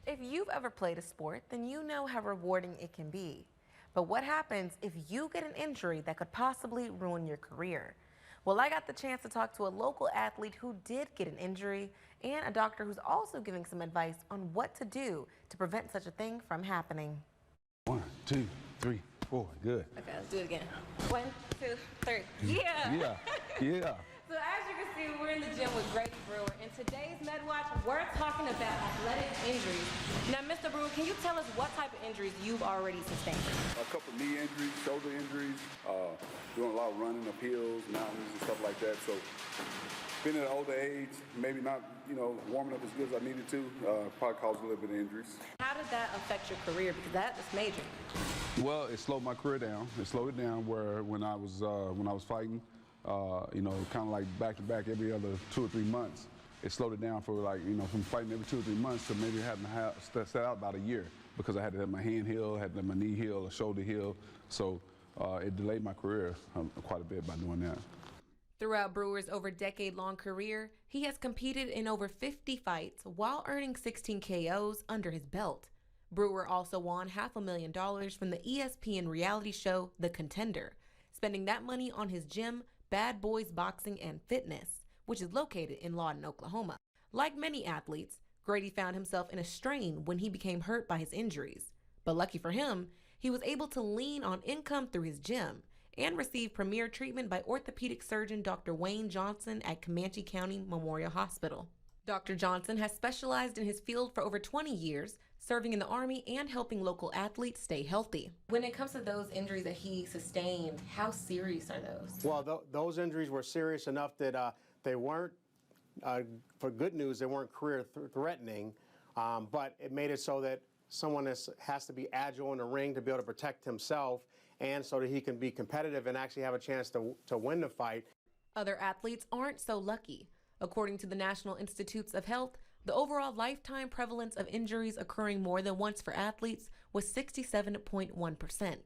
If you've ever played a sport, then you know how rewarding it can be. But what happens if you get an injury that could possibly ruin your career? Well, I got the chance to talk to a local athlete who did get an injury and a doctor who's also giving some advice on what to do to prevent such a thing from happening. 1, 2, 3, 4. Good. Okay, let's do it again. 1, 2, 3. Yeah. Yeah. Yeah. So as you can see, we're in the gym with Grady Brewer. In today's Medwatch, we're talking about athletic injuries. Now, Mr. Brewer, can you tell us what type of injuries you've already sustained? A couple knee injuries, shoulder injuries, doing a lot of running up hills, mountains, and stuff like that. So, being at an older age, maybe not, warming up as good as I needed to, probably caused a little bit of injuries. How did that affect your career? Because that is major. Well, it slowed my career down. It slowed it down where when I was fighting, kind of like back to back every other 2 or 3 months. It slowed it down for from fighting every 2 or 3 months to maybe having to set out about a year because I had to have my hand heal, had to have my knee heal, a shoulder heal. So it delayed my career quite a bit by doing that. Throughout Brewer's over decade-long career, he has competed in over 50 fights while earning 16 KOs under his belt. Brewer also won $500,000 from the ESPN reality show The Contender, spending that money on his gym, Bad Boys Boxing and Fitness, which is located in Lawton, Oklahoma. Like many athletes, Grady found himself in a strain when he became hurt by his injuries. But lucky for him, he was able to lean on income through his gym and receive premier treatment by orthopedic surgeon Dr. Wayne Johnson at Comanche County Memorial Hospital. Dr. Johnson has specialized in his field for over 20 years, serving in the Army and helping local athletes stay healthy. When it comes to those injuries that he sustained, how serious are those? Well, those injuries were serious enough that they weren't, for good news, they weren't career-threatening, but it made it so that someone has to be agile in the ring to be able to protect himself and so that he can be competitive and actually have a chance to win the fight. Other athletes aren't so lucky. According to the National Institutes of Health, the overall lifetime prevalence of injuries occurring more than once for athletes was 67.1%.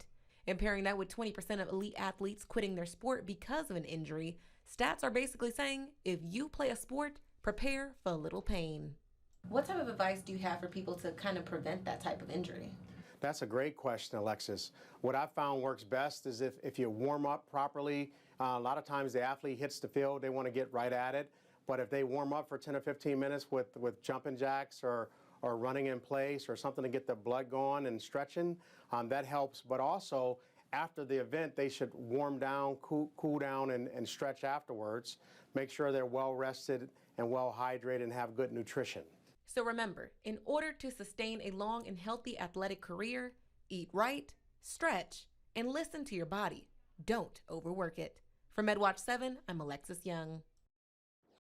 And pairing that with 20% of elite athletes quitting their sport because of an injury, stats are basically saying if you play a sport, prepare for a little pain. What type of advice do you have for people to kind of prevent that type of injury? That's a great question, Alexis. What I found works best is if you warm up properly. A lot of times the athlete hits the field, they want to get right at it. But if they warm up for 10 or 15 minutes with jumping jacks or running in place or something to get the blood going and stretching, that helps. But also, after the event, they should warm down, cool down, and stretch afterwards. Make sure they're well rested and well hydrated and have good nutrition. So remember, in order to sustain a long and healthy athletic career, eat right, stretch, and listen to your body. Don't overwork it. For Medwatch 7, I'm Alexis Young.